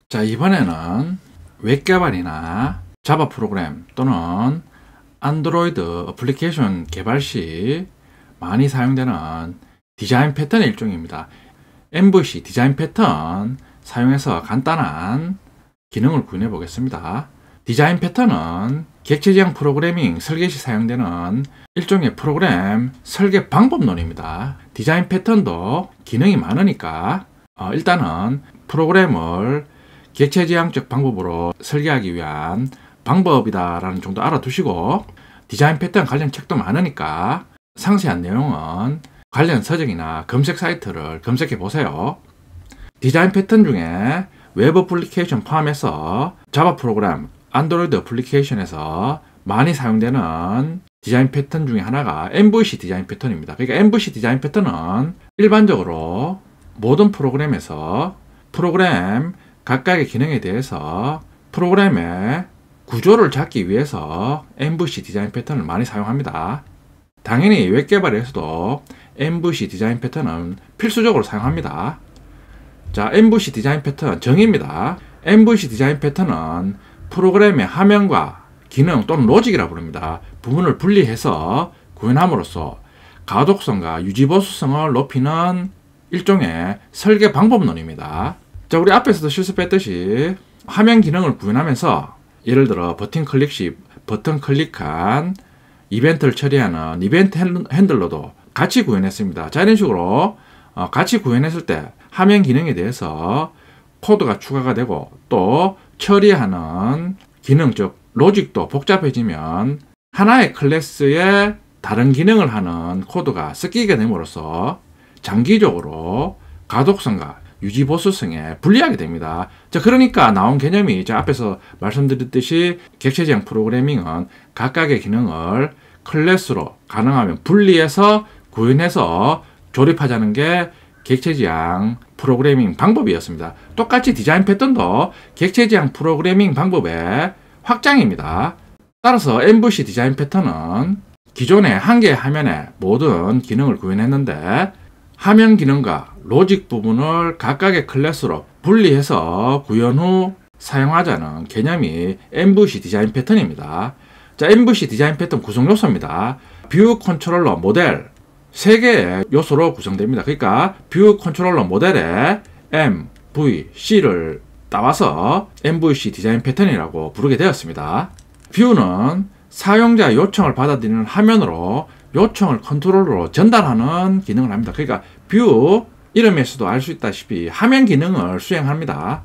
자, 이번에는 웹 개발이나 자바 프로그램 또는 안드로이드 어플리케이션 개발 시 많이 사용되는 디자인 패턴의 일종입니다. MVC 디자인 패턴 사용해서 간단한 기능을 구현해 보겠습니다. 디자인 패턴은 객체지향 프로그래밍 설계 시 사용되는 일종의 프로그램 설계 방법론입니다. 디자인 패턴도 기능이 많으니까 일단은 프로그램을 객체지향적 방법으로 설계하기 위한 방법이다라는 정도 알아두시고, 디자인 패턴 관련 책도 많으니까 상세한 내용은 관련 서적이나 검색 사이트를 검색해 보세요. 디자인 패턴 중에 웹 어플리케이션 포함해서 자바 프로그램, 안드로이드 어플리케이션에서 많이 사용되는 디자인 패턴 중에 하나가 MVC 디자인 패턴입니다. 그러니까 MVC 디자인 패턴은 일반적으로 모든 프로그램에서 프로그램 각각의 기능에 대해서 프로그램의 구조를 잡기 위해서 MVC 디자인 패턴을 많이 사용합니다. 당연히 웹 개발에서도 MVC 디자인 패턴은 필수적으로 사용합니다. 자, MVC 디자인 패턴 정의입니다. MVC 디자인 패턴은 프로그램의 화면과 기능 또는 로직이라 부릅니다. 부분을 분리해서 구현함으로써 가독성과 유지보수성을 높이는 일종의 설계 방법론입니다. 자, 우리 앞에서도 실습했듯이 화면 기능을 구현하면서 예를 들어 버튼 클릭 시 버튼 클릭한 이벤트를 처리하는 이벤트 핸들러도 같이 구현했습니다. 자, 이런 식으로 같이 구현했을 때 화면 기능에 대해서 코드가 추가가 되고 또 처리하는 기능, 즉 로직도 복잡해지면 하나의 클래스에 다른 기능을 하는 코드가 섞이게 됨으로써 장기적으로 가독성과 유지보수성에 불리하게 됩니다. 자, 그러니까 나온 개념이 자, 앞에서 말씀드렸듯이 객체지향 프로그래밍은 각각의 기능을 클래스로 가능하면 분리해서 구현해서 조립하자는 게 객체지향 프로그래밍 방법이었습니다. 똑같이 디자인 패턴도 객체지향 프로그래밍 방법의 확장입니다. 따라서 MVC 디자인 패턴은 기존의 한 개의 화면에 모든 기능을 구현했는데 화면 기능과 로직 부분을 각각의 클래스로 분리해서 구현 후 사용하자는 개념이 MVC 디자인 패턴입니다. 자, MVC 디자인 패턴 구성 요소입니다. 뷰, 컨트롤러, 모델 3개의 요소로 구성됩니다. 그러니까 뷰 컨트롤러 모델에 M, V, C를 따와서 MVC 디자인 패턴이라고 부르게 되었습니다. 뷰는 사용자 요청을 받아들이는 화면으로 요청을 컨트롤러로 전달하는 기능을 합니다. 그러니까 뷰 이름에서도 알 수 있다시피 화면 기능을 수행합니다.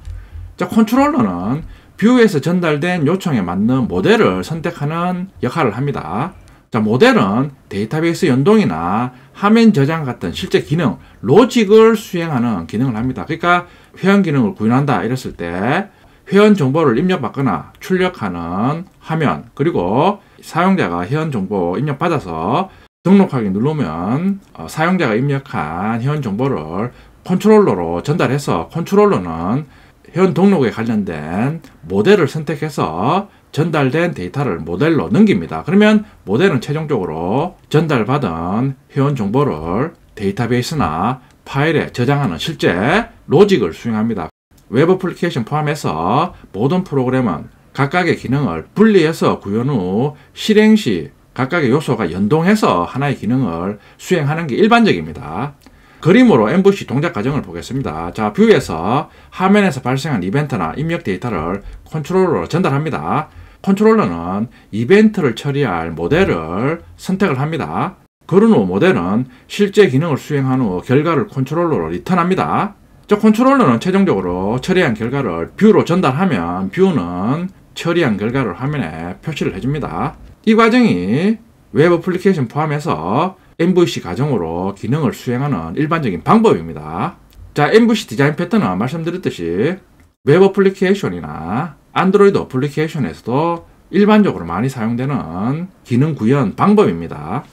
자, 컨트롤러는 뷰에서 전달된 요청에 맞는 모델을 선택하는 역할을 합니다. 자, 모델은 데이터베이스 연동이나 화면 저장 같은 실제 기능, 로직을 수행하는 기능을 합니다. 그러니까 회원 기능을 구현한다 이랬을 때 회원 정보를 입력받거나 출력하는 화면, 그리고 사용자가 회원 정보 입력받아서 등록하기 누르면 사용자가 입력한 회원 정보를 컨트롤러로 전달해서 컨트롤러는 회원 등록에 관련된 모델을 선택해서 전달된 데이터를 모델로 넘깁니다. 그러면 모델은 최종적으로 전달받은 회원 정보를 데이터베이스나 파일에 저장하는 실제 로직을 수행합니다. 웹 어플리케이션 포함해서 모든 프로그램은 각각의 기능을 분리해서 구현 후 실행 시 각각의 요소가 연동해서 하나의 기능을 수행하는 게 일반적입니다. 그림으로 MVC 동작 과정을 보겠습니다. 자, 뷰에서 화면에서 발생한 이벤트나 입력 데이터를 컨트롤러로 전달합니다. 컨트롤러는 이벤트를 처리할 모델을 선택을 합니다. 그런 후 모델은 실제 기능을 수행한 후 결과를 컨트롤러로 리턴합니다. 자, 컨트롤러는 최종적으로 처리한 결과를 뷰로 전달하면 뷰는 처리한 결과를 화면에 표시를 해줍니다. 이 과정이 웹 어플리케이션 포함해서 MVC 과정으로 기능을 수행하는 일반적인 방법입니다. 자, MVC 디자인 패턴은 말씀드렸듯이 웹 어플리케이션이나 안드로이드 어플리케이션에서도 일반적으로 많이 사용되는 기능 구현 방법입니다.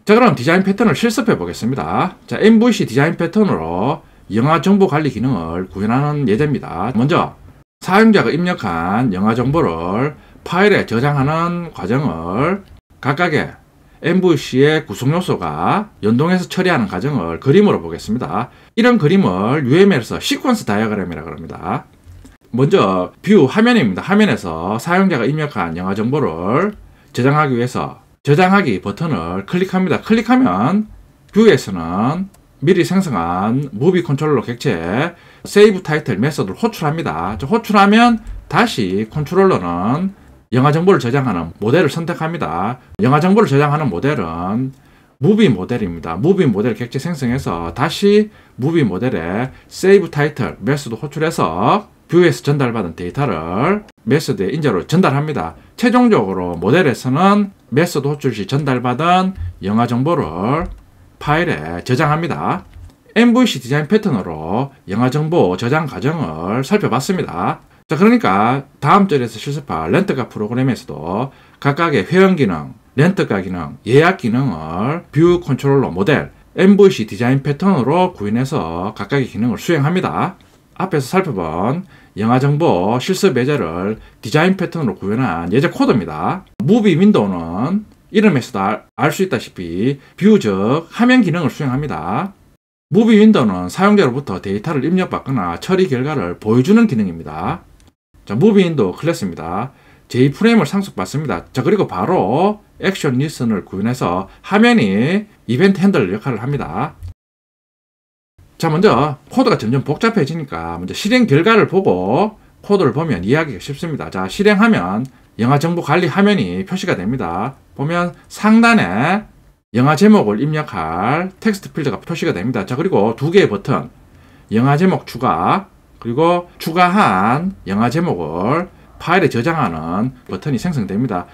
자, 그럼 디자인 패턴을 실습해 보겠습니다. 자, MVC 디자인 패턴으로 영화 정보 관리 기능을 구현하는 예제입니다. 먼저 사용자가 입력한 영화 정보를 파일에 저장하는 과정을 각각의 MVC의 구성 요소가 연동해서 처리하는 과정을 그림으로 보겠습니다. 이런 그림을 UML에서 시퀀스 다이어그램이라고 합니다. 먼저 뷰 화면입니다. 화면에서 사용자가 입력한 영화 정보를 저장하기 위해서 저장하기 버튼을 클릭합니다. 클릭하면 뷰에서는 미리 생성한 무비 컨트롤러 객체 세이브 타이틀 메소드를 호출합니다. 호출하면 다시 컨트롤러는 영화 정보를 저장하는 모델을 선택합니다. 영화 정보를 저장하는 모델은 무비 모델입니다. 무비 모델 객체 생성해서 다시 무비 모델에 세이브 타이틀 메소드 호출해서 뷰에서 전달받은 데이터를 메소드의 인자로 전달합니다. 최종적으로 모델에서는 메소드 호출 시 전달받은 영화 정보를 파일에 저장합니다. MVC 디자인 패턴으로 영화 정보 저장 과정을 살펴봤습니다. 자, 그러니까 다음 절에서 실습할 렌트카 프로그램에서도 각각의 회원 기능, 렌트카 기능, 예약 기능을 뷰 컨트롤러 모델, MVC 디자인 패턴으로 구현해서 각각의 기능을 수행합니다. 앞에서 살펴본 영화 정보 실습 예제를 디자인 패턴으로 구현한 예제 코드입니다. 무비 윈도우는 이름에서도 알 수 있다시피 뷰 즉 화면 기능을 수행합니다. 무비 윈도우는 사용자로부터 데이터를 입력받거나 처리 결과를 보여주는 기능입니다. 자, 무비 윈도우 클래스입니다. J프레임을 상속받습니다. 자, 그리고 바로 액션 리슨을 구현해서 화면이 이벤트 핸들 역할을 합니다. 자, 먼저 코드가 점점 복잡해지니까 먼저 실행 결과를 보고 코드를 보면 이해하기가 쉽습니다. 자, 실행하면 영화 정보 관리 화면이 표시가 됩니다. 보면 상단에 영화 제목을 입력할 텍스트 필드가 표시가 됩니다. 자, 그리고 두 개의 버튼, 영화 제목 추가, 그리고 추가한 영화 제목을 파일에 저장하는 버튼이 생성됩니다.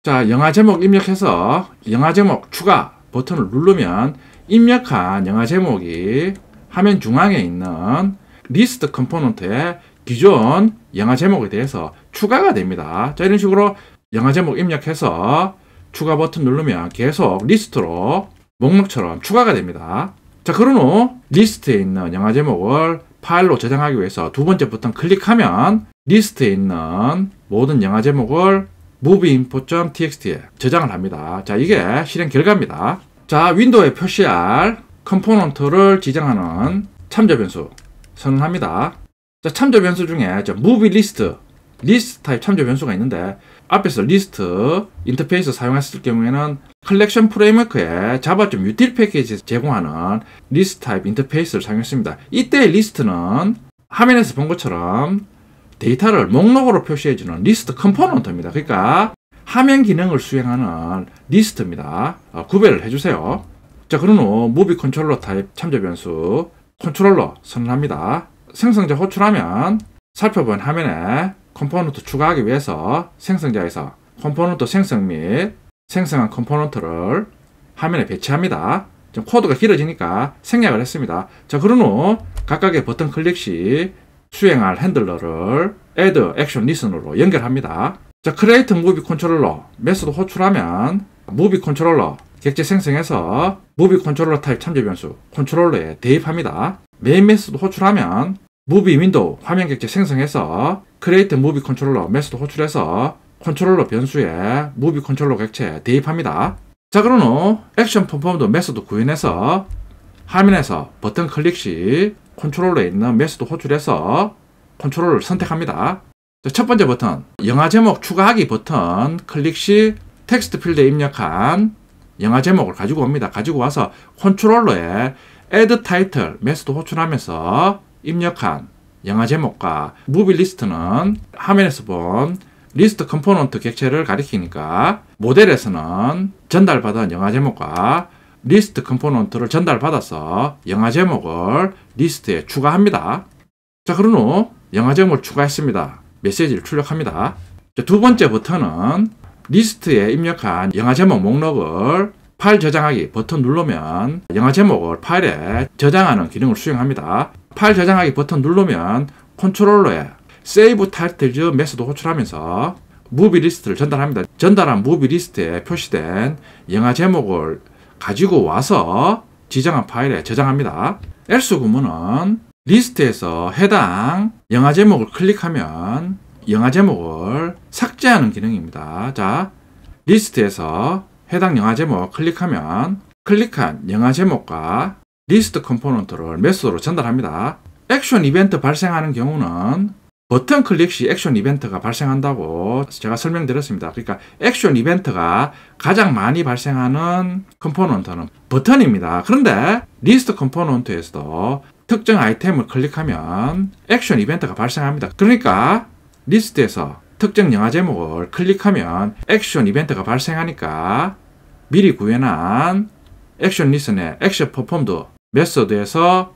자, 영화 제목 입력해서 영화 제목 추가 버튼을 누르면 입력한 영화 제목이 화면 중앙에 있는 리스트 컴포넌트에 기존 영화 제목에 대해서 추가가 됩니다. 자, 이런 식으로 영화 제목 입력해서 추가 버튼 누르면 계속 리스트로 목록처럼 추가가 됩니다. 자, 그런 후 리스트에 있는 영화 제목을 파일로 저장하기 위해서 두 번째 버튼 클릭하면 리스트에 있는 모든 영화 제목을 movie.info.txt에 저장을 합니다. 자, 이게 실행 결과입니다. 자, 윈도우에 표시할 컴포넌트를 지정하는 참조 변수 선언합니다. 자, 참조 변수 중에 무비 리스트 타입 참조 변수가 있는데 앞에서 리스트 인터페이스 사용했을 경우에는 컬렉션 프레임워크에 java.util 패키지 제공하는 리스트 타입 인터페이스를 사용했습니다. 이때 리스트는 화면에서 본 것처럼 데이터를 목록으로 표시해주는 리스트 컴포넌트입니다. 그러니까 화면 기능을 수행하는 리스트입니다. 구별을 해주세요. 자, 그런 후 무비 컨트롤러 타입 참조 변수 컨트롤러 선언합니다. 생성자 호출하면 살펴본 화면에 컴포넌트 추가하기 위해서 생성자에서 컴포넌트 생성 및 생성한 컴포넌트를 화면에 배치합니다. 좀 코드가 길어지니까 생략을 했습니다. 자, 그런 후 각각의 버튼 클릭 시 수행할 핸들러를 add action listen으로 연결합니다. 자, create movie controller 메소드 호출하면 무비 컨트롤러 객체 생성해서 무비 컨트롤러 타입 참조 변수 컨트롤러에 대입합니다. 메인 메소드 호출하면 무비 윈도우 화면 객체 생성해서 create movie controller 메소드 호출해서 컨트롤러 변수에 무비 컨트롤러 객체 대입합니다. 자, 그런 후 액션 퍼포먼드 메소드 구현해서 화면에서 버튼 클릭 시 컨트롤러에 있는 메소드 호출해서 컨트롤러를 선택합니다. 자, 첫 번째 버튼 영화 제목 추가하기 버튼 클릭 시 텍스트 필드에 입력한 영화 제목을 가지고 옵니다. 가지고 와서 컨트롤러에 add title 메소드 호출하면서 입력한 영화 제목과 무비 리스트는 화면에서 본 리스트 컴포넌트 객체를 가리키니까 모델에서는 전달받은 영화 제목과 리스트 컴포넌트를 전달받아서 영화 제목을 리스트에 추가합니다. 자, 그런 후 영화 제목을 추가했습니다. 메시지를 출력합니다. 자, 두 번째 버튼은 리스트에 입력한 영화 제목 목록을 파일 저장하기 버튼 누르면 영화 제목을 파일에 저장하는 기능을 수행합니다. 파일 저장하기 버튼 누르면 컨트롤러에 Save Title 메소드 호출하면서 무비 리스트를 전달합니다. 전달한 무비 리스트에 표시된 영화 제목을 가지고 와서 지정한 파일에 저장합니다. else 구문은 리스트에서 해당 영화 제목을 클릭하면 영화 제목을 삭제하는 기능입니다. 자, 리스트에서 해당 영화 제목 클릭하면 클릭한 영화 제목과 리스트 컴포넌트를 메소드로 전달합니다. 액션 이벤트 발생하는 경우는 버튼 클릭 시 액션 이벤트가 발생한다고 제가 설명드렸습니다. 그러니까 액션 이벤트가 가장 많이 발생하는 컴포넌트는 버튼입니다. 그런데 리스트 컴포넌트에서도 특정 아이템을 클릭하면 액션 이벤트가 발생합니다. 그러니까 리스트에서 특정 영화 제목을 클릭하면 액션 이벤트가 발생하니까 미리 구현한 액션 리슨의 액션 퍼폼드 메소드에서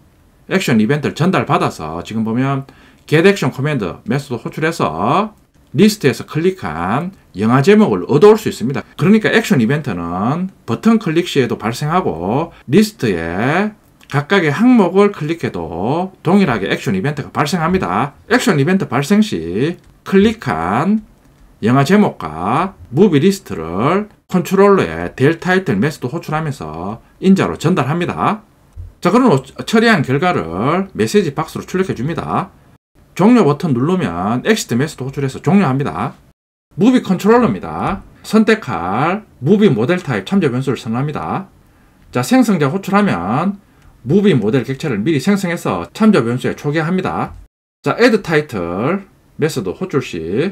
액션 이벤트를 전달받아서 지금 보면 get action command 메소드 호출해서 리스트에서 클릭한 영화 제목을 얻어올 수 있습니다. 그러니까 액션 이벤트는 버튼 클릭 시에도 발생하고 리스트에 각각의 항목을 클릭해도 동일하게 액션 이벤트가 발생합니다. 액션 이벤트 발생 시 클릭한 영화 제목과 무비 리스트를 컨트롤러에 del 타이틀 메소드 호출하면서 인자로 전달합니다. 자, 그런 후 처리한 결과를 메시지 박스로 출력해 줍니다. 종료 버튼 누르면 exit 메소드 호출해서 종료합니다. 무비 컨트롤러입니다. 선택할 무비 모델 타입 참조 변수를 선언합니다. 자, 생성자 호출하면 무비 모델 객체를 미리 생성해서 참조 변수에 초기화합니다. 자, add 타이틀 메소드 호출 시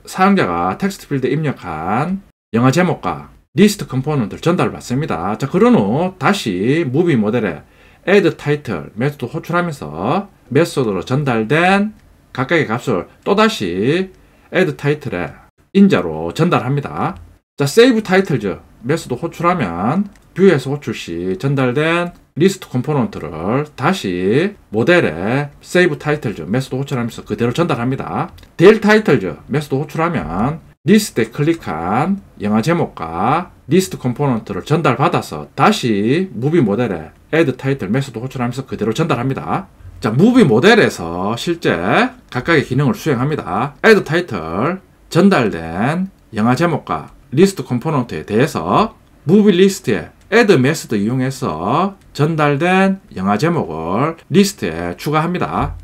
사용자가 텍스트 필드에 입력한 영화 제목과 리스트 컴포넌트를 전달받습니다. 자, 그런 후 다시 무비 모델에 add 타이틀 메소드 호출하면서 메소드로 전달된 각각의 값을 또다시 add 타이틀에 인자로 전달합니다. 자, save 타이틀즈 메소드 호출하면 뷰에서 호출 시 전달된 리스트 컴포넌트를 다시 모델에 save 타이틀즈 메소드 호출하면서 그대로 전달합니다. del 타이틀즈 메소드 호출하면 리스트에 클릭한 영화 제목과 리스트 컴포넌트를 전달받아서 다시 무비 모델에 add 타이틀 메소드 호출하면서 그대로 전달합니다. 자, 무비 모델에서 실제 각각의 기능을 수행합니다. add 타이틀 전달된 영화 제목과 리스트 컴포넌트에 대해서 무비 리스트에 add 메소드 이용해서 전달된 영화 제목을 리스트에 추가합니다.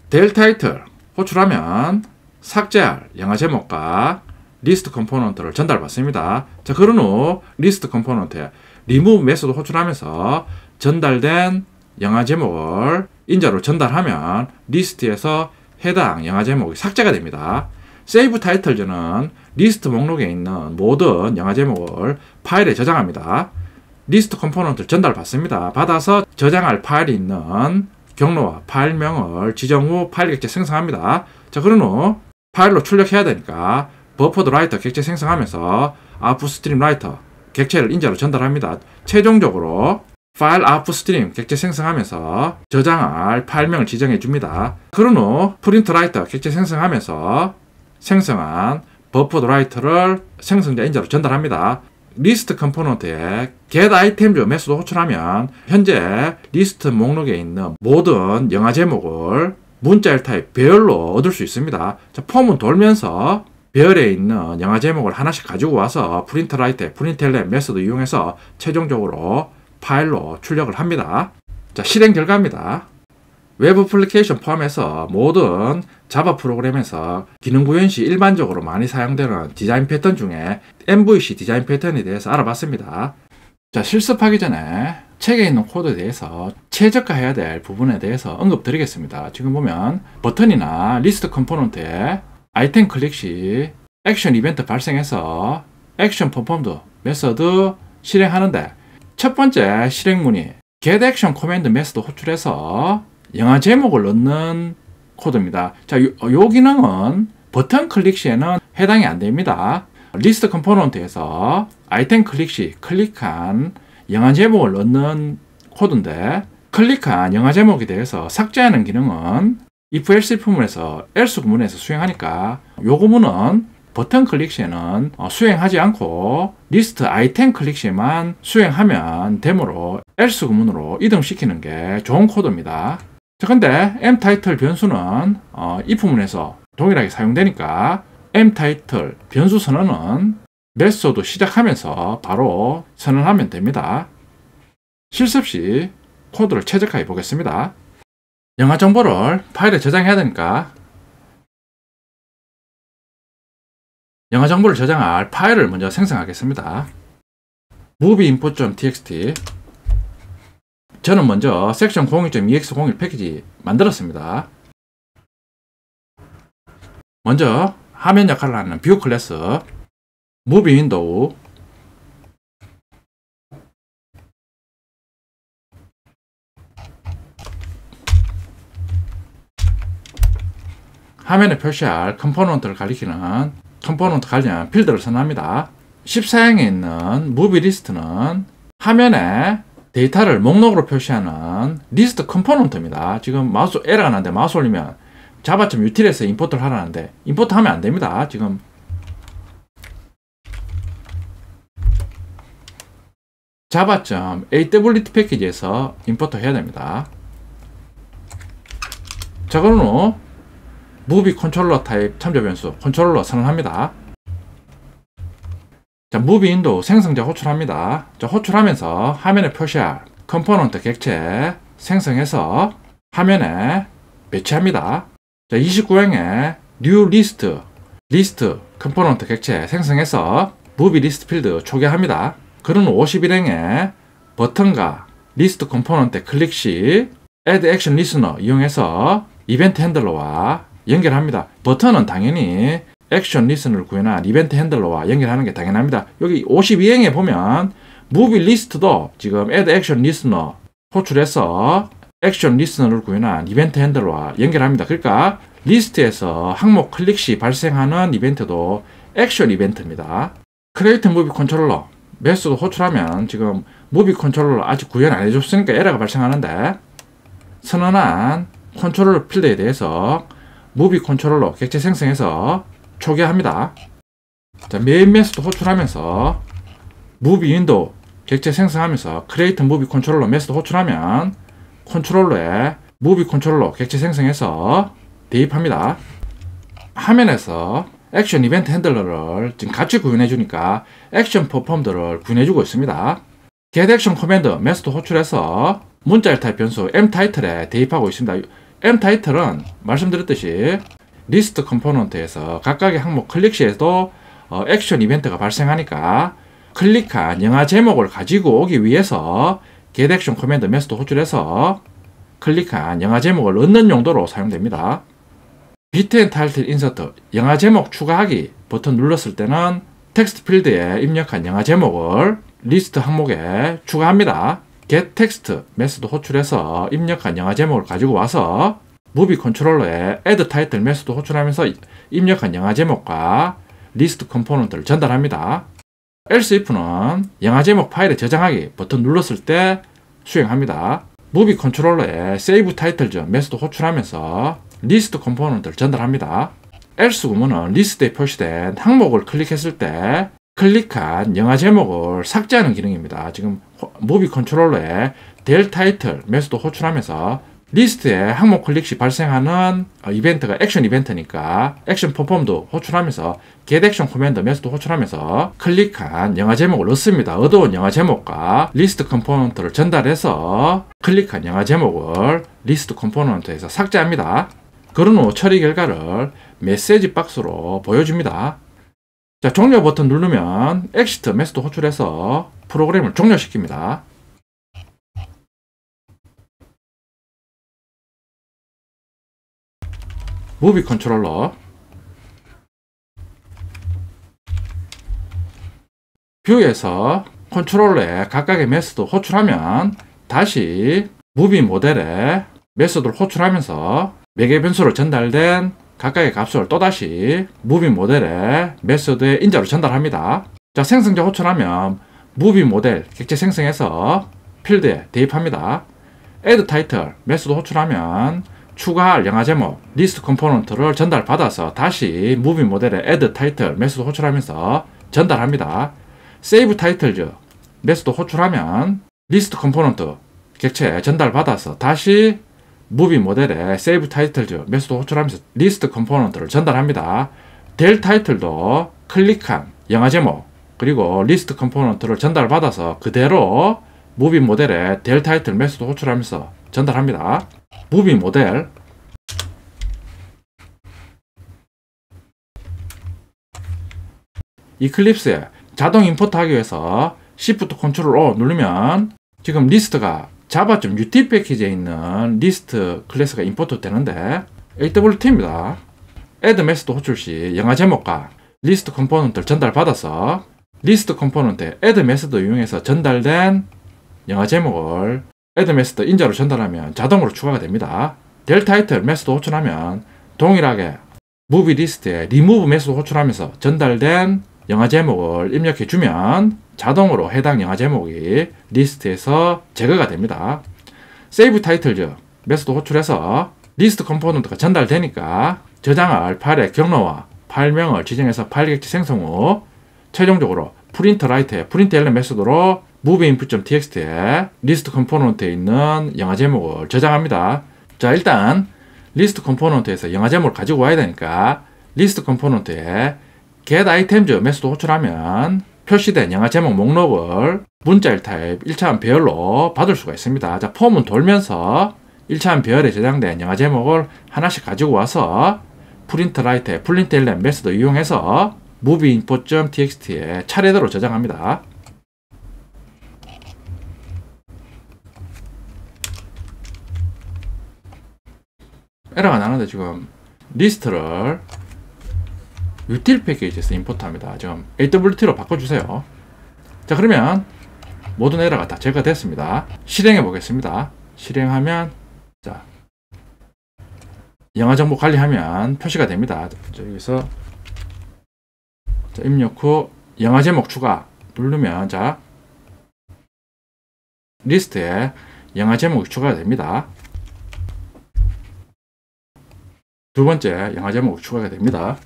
del 타이틀 호출하면 삭제할 영화 제목과 리스트 컴포넌트를 전달받습니다. 자, 그런 후 리스트 컴포넌트에 remove 메소드 호출하면서 전달된 영화 제목을 인자로 전달하면 리스트에서 해당 영화 제목이 삭제가 됩니다. save 타이틀즈는 리스트 목록에 있는 모든 영화 제목을 파일에 저장합니다. 리스트 컴포넌트를 전달받습니다. 받아서 저장할 파일이 있는 경로와 파일명을 지정 후 파일 객체 생성합니다. 자, 그런 후 파일로 출력해야 되니까 버퍼드 라이터 객체 생성하면서 아웃스트림 라이터 객체를 인자로 전달합니다. 최종적으로 파일 아웃스트림 객체 생성하면서 저장할 파일명을 지정해 줍니다. 그런 후 프린트 라이터 객체 생성하면서 생성한 버퍼드 라이터를 생성자 인자로 전달합니다. 리스트 컴포넌트에 get items 메소드 호출하면 현재 리스트 목록에 있는 모든 영화 제목을 문자열 타입 배열로 얻을 수 있습니다. 자, 폼은 돌면서 배열에 있는 영화 제목을 하나씩 가지고 와서 프린트 라이트에 프린트 엘렘 메소드 이용해서 최종적으로 파일로 출력을 합니다. 자, 실행 결과입니다. 웹 애플리케이션 포함해서 모든 자바 프로그램에서 기능 구현 시 일반적으로 많이 사용되는 디자인 패턴 중에 MVC 디자인 패턴에 대해서 알아봤습니다. 자, 실습하기 전에 책에 있는 코드에 대해서 최적화해야 될 부분에 대해서 언급드리겠습니다. 지금 보면 버튼이나 리스트 컴포넌트에 아이템 클릭 시 액션 이벤트 발생해서 액션 퍼폼드 메서드 실행하는데 첫 번째 실행문이 get action command 메소드 호출해서 영화 제목을 넣는 코드입니다. 자, 요 기능은 버튼 클릭 시에는 해당이 안 됩니다. 리스트 컴포넌트에서 아이템 클릭 시 클릭한 영화 제목을 넣는 코드인데 클릭한 영화 제목에 대해서 삭제하는 기능은 if else if문에서 else 구문에서 수행하니까 요 구문은 버튼 클릭 시에는 수행하지 않고 리스트 아이템 클릭 시에만 수행하면 되므로 else 구문으로 이동시키는 게 좋은 코드입니다. 자, 근데 mTitle 변수는 if문에서 동일하게 사용되니까 mTitle 변수 선언은 메소드 시작하면서 바로 선언하면 됩니다. 실습 시 코드를 최적화해 보겠습니다. 영화 정보를 파일에 저장해야 되니까 영화 정보를 저장할 파일을 먼저 생성하겠습니다. movie.input.txt 저는 먼저 section 02.ex01 패키지 만들었습니다. 먼저 화면 역할을 하는 뷰 클래스, 무비 윈도우, 화면에 표시할 컴포넌트를 가리키는 컴포넌트 관련 필드를 선언합니다. 14행에 있는 무비 리스트는 화면에 데이터를 목록으로 표시하는 리스트 컴포넌트입니다. 지금 마우스 에러가 나는데 마우스 올리면 java.util에서 임포트를 하라는데 임포트 하면 안 됩니다. 지금 java.awt 패키지에서 임포트 해야 됩니다. 자, 그럼 후 무비 컨트롤러 타입 참조 변수 컨트롤러 선언합니다. 자, 무비 윈도우 생성자 호출합니다. 자, 호출하면서 화면에 표시할 컴포넌트 객체 생성해서 화면에 배치합니다. 자, 29행에 new list 컴포넌트 객체 생성해서 무비 리스트 필드 초기화합니다. 그런 후 51행에 버튼과 리스트 컴포넌트 클릭 시 add action listener 이용해서 이벤트 핸들러와 연결합니다. 버튼은 당연히 액션 리스너를 구현한 이벤트 핸들러와 연결하는 게 당연합니다. 여기 52행에 보면 무비 리스트도 지금 add action listener 호출해서 액션 리스너를 구현한 이벤트 핸들러와 연결합니다. 그러니까 리스트에서 항목 클릭 시 발생하는 이벤트도 액션 이벤트입니다. create movie controller 메소드 호출하면 지금 무비 컨트롤러 아직 구현 안 해줬으니까 에러가 발생하는데 선언한 컨트롤러 필드에 대해서 무비 컨트롤러 객체 생성해서 초기화합니다. 자, 메인 메소드 호출하면서 무비 윈도우 객체 생성하면서 create movie controller 메소드 호출하면 컨트롤러에 무비 컨트롤러 객체 생성해서 대입합니다. 화면에서 액션 이벤트 핸들러를 지금 같이 구현해 주니까 액션 퍼폼들을 구현해 주고 있습니다. get action command 메소드 호출해서 문자열 타입 변수 mtitle에 대입하고 있습니다. mtitle은 말씀드렸듯이 리스트 컴포넌트에서 각각의 항목 클릭 시에도 액션 이벤트가 발생하니까 클릭한 영화 제목을 가지고 오기 위해서 get action command 메소드 호출해서 클릭한 영화 제목을 얻는 용도로 사용됩니다. bit and title insert 영화 제목 추가하기 버튼 눌렀을 때는 텍스트 필드에 입력한 영화 제목을 리스트 항목에 추가합니다. get text 메소드 호출해서 입력한 영화 제목을 가지고 와서 무비 컨트롤러에 add title 메소드 호출하면서 입력한 영화 제목과 리스트 컴포넌트를 전달합니다. else if는 영화 제목 파일에 저장하기 버튼 눌렀을 때 수행합니다. 무비 컨트롤러에 save title 메소드 호출하면서 리스트 컴포넌트를 전달합니다. else 구문은 리스트에 표시된 항목을 클릭했을 때 클릭한 영화 제목을 삭제하는 기능입니다. 지금 무비 컨트롤러에 del title 메소드 호출하면서 리스트에 항목 클릭 시 발생하는 이벤트가 액션 이벤트니까 액션 퍼폼도 호출하면서 get action command 메소드 호출하면서 클릭한 영화 제목을 넣습니다. 얻어온 영화 제목과 리스트 컴포넌트를 전달해서 클릭한 영화 제목을 리스트 컴포넌트에서 삭제합니다. 그런 후 처리 결과를 메시지 박스로 보여줍니다. 자, 종료 버튼 누르면 exit 메소드 호출해서 프로그램을 종료시킵니다. 무비 컨트롤러 뷰에서 컨트롤러에 각각의 메소드 호출하면 다시 무비 모델에 메소드를 호출하면서 매개 변수로 전달된 각각의 값을 또다시 무비 모델에 메소드의 인자로 전달합니다. 자, 생성자 호출하면 무비 모델 객체 생성해서 필드에 대입합니다. add title 메소드 호출하면 추가할 영화 제목 리스트 컴포넌트를 전달받아서 다시 무비 모델에 add title 메소드 호출하면서 전달합니다. save titles 메소드 호출하면 리스트 컴포넌트 객체 전달받아서 다시 무비 모델에 save titles 메소드 호출하면서 리스트 컴포넌트를 전달합니다. del title도 클릭한 영화 제목 그리고 리스트 컴포넌트를 전달받아서 그대로 무비 모델에 del title 메소드 호출하면서 전달합니다. 무비 모델 이클립스에 자동 임포트 하기 위해서 Shift Ctrl O 누르면 지금 리스트가 java.ut 패키지에 있는 리스트 클래스가 임포트 되는데 AWT입니다. add 메소드 호출 시 영화 제목과 리스트 컴포넌트를 전달받아서 리스트 컴포넌트에 add 메소드 이용해서 전달된 영화 제목을 add 메소드 인자로 전달하면 자동으로 추가가 됩니다. 될 타이틀 메소드 호출하면 동일하게 무비 리스트에 remove 메소드 호출하면서 전달된 영화 제목을 입력해 주면 자동으로 해당 영화 제목이 리스트에서 제거가 됩니다. save 타이틀즈 메소드 호출해서 리스트 컴포넌트가 전달되니까 저장할 파일의 경로와 파일명을 지정해서 파일 객체 생성 후 최종적으로 print write에 print ln 메소드로 moveinput.txt에 리스트 컴포넌트에 있는 영화 제목을 저장합니다. 자, 일단 리스트 컴포넌트에서 영화 제목을 가지고 와야 되니까 리스트 컴포넌트에 getItems 메소드 호출하면 표시된 영화 제목 목록을 문자일 타입 1차원 배열로 받을 수가 있습니다. 자, 폼은 돌면서 1차원 배열에 저장된 영화 제목을 하나씩 가지고 와서 print write에 print ln 메소드 이용해서 moveinput.txt에 차례대로 저장합니다. 에러가 나는데 지금 리스트를 util 패키지에서 임포트합니다. 지금 awt로 바꿔주세요. 자, 그러면 모든 에러가 다 제거됐습니다. 실행해 보겠습니다. 실행하면 자, 영화 정보 관리하면 표시가 됩니다. 자, 여기서 자, 입력 후 영화 제목 추가 누르면 자, 리스트에 영화 제목이 추가가 됩니다. 두 번째 영화 제목이 추가가 됩니다.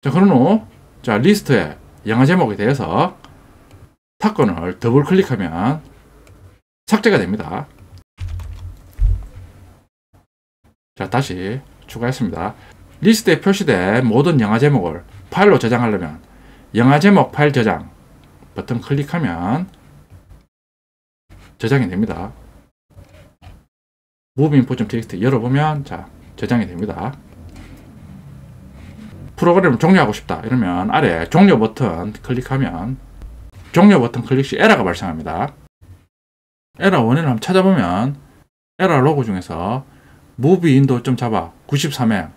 자, 그런 후 자, 리스트에 영화 제목에 대해서 탑건을 더블 클릭하면 삭제가 됩니다. 자, 다시 추가했습니다. 리스트에 표시된 모든 영화 제목을 파일로 저장하려면 영화 제목 파일 저장 버튼 클릭하면 저장이 됩니다. moveinput.txt 열어보면 자, 저장이 됩니다. 프로그램을 종료하고 싶다 이러면 아래 종료 버튼 클릭하면 종료 버튼 클릭 시 에러가 발생합니다. 에러 원인을 한번 찾아보면 에러 로그 중에서 move window.java 93회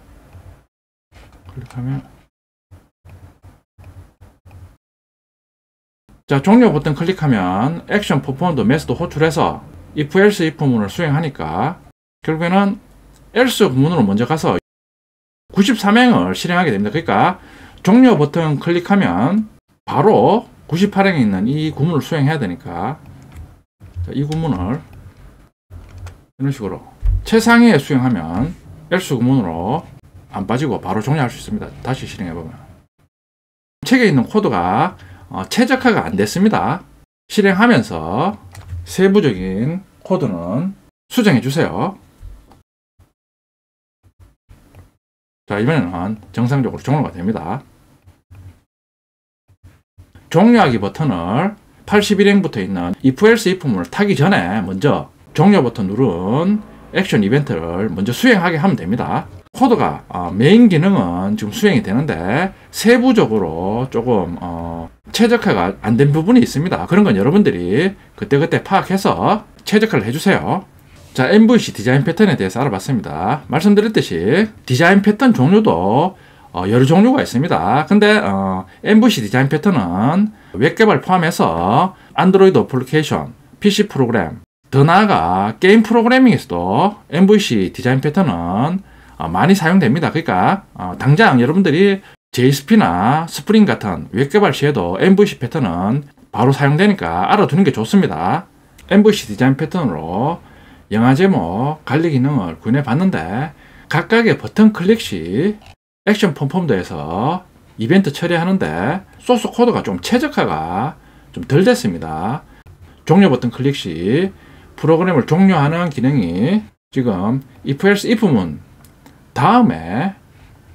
클릭하면 자, 종료 버튼 클릭하면 액션 퍼포먼드 메소드 호출해서 if else if 문을 수행하니까 결국에는 else 문으로 먼저 가서 93행을 실행하게 됩니다. 그러니까 종료 버튼 클릭하면 바로 98행에 있는 이 구문을 수행해야 되니까 자, 이 구문을 이런 식으로 최상위에 수행하면 else 구문으로 안 빠지고 바로 종료할 수 있습니다. 다시 실행해보면 책에 있는 코드가 최적화가 안 됐습니다. 실행하면서 세부적인 코드는 수정해 주세요. 자, 이번에는 정상적으로 종료가 됩니다. 종료하기 버튼을 81행부터 있는 if else if 문을 타기 전에 먼저 종료 버튼 누른 액션 이벤트를 먼저 수행하게 하면 됩니다. 코드가 메인 기능은 지금 수행이 되는데 세부적으로 조금 최적화가 안 된 부분이 있습니다. 그런 건 여러분들이 그때그때 파악해서 최적화를 해주세요. 자, MVC 디자인 패턴에 대해서 알아봤습니다. 말씀드렸듯이 디자인 패턴 종류도 여러 종류가 있습니다. 근데 MVC 디자인 패턴은 웹 개발 포함해서 안드로이드 어플리케이션, PC 프로그램, 더 나아가 게임 프로그래밍에서도 MVC 디자인 패턴은 많이 사용됩니다. 그러니까 당장 여러분들이 JSP나 스프링 같은 웹 개발 시에도 MVC 패턴은 바로 사용되니까 알아두는 게 좋습니다. MVC 디자인 패턴으로 영화 제목 관리 기능을 구현해 봤는데 각각의 버튼 클릭 시 액션 퍼포먼드에서 이벤트 처리하는데 소스 코드가 좀 최적화가 좀 덜 됐습니다. 종료 버튼 클릭 시 프로그램을 종료하는 기능이 지금 if else if 문 다음에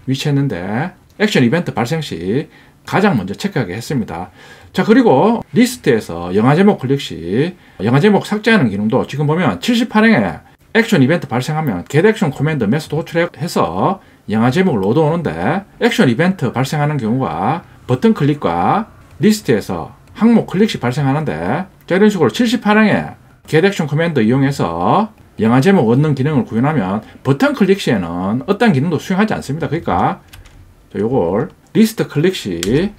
위치했는데 액션 이벤트 발생 시 가장 먼저 체크하게 했습니다. 자, 그리고 리스트에서 영화 제목 클릭 시 영화 제목 삭제하는 기능도 지금 보면 78행에 액션 이벤트 발생하면 get action command 메소드 호출해서 영화 제목을 얻어오는데 액션 이벤트 발생하는 경우가 버튼 클릭과 리스트에서 항목 클릭 시 발생하는데 자, 이런 식으로 78행에 get action 커맨드 이용해서 영화 제목 얻는 기능을 구현하면 버튼 클릭 시에는 어떤 기능도 수행하지 않습니다. 그러니까 요걸 리스트 클릭 시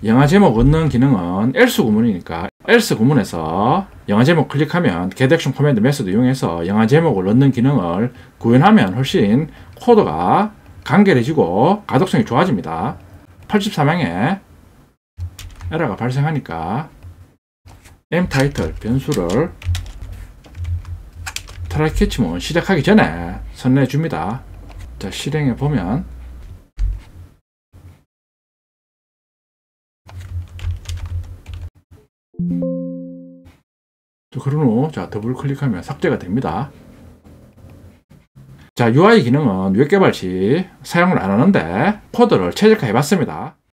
영화 제목 얻는 기능은 else 구문이니까 else 구문에서 영화 제목 클릭하면 get action 커맨드 메소드 이용해서 영화 제목을 얻는 기능을 구현하면 훨씬 코드가 간결해지고 가독성이 좋아집니다. 83항에 에러가 발생하니까 mTitle 변수를 트라이 캐치문 시작하기 전에 선언해 줍니다. 자, 실행해 보면 그런 후 자, 더블 클릭하면 삭제가 됩니다. 자, UI 기능은 웹 개발 시 사용을 안 하는데 코드를 최적화해 봤습니다.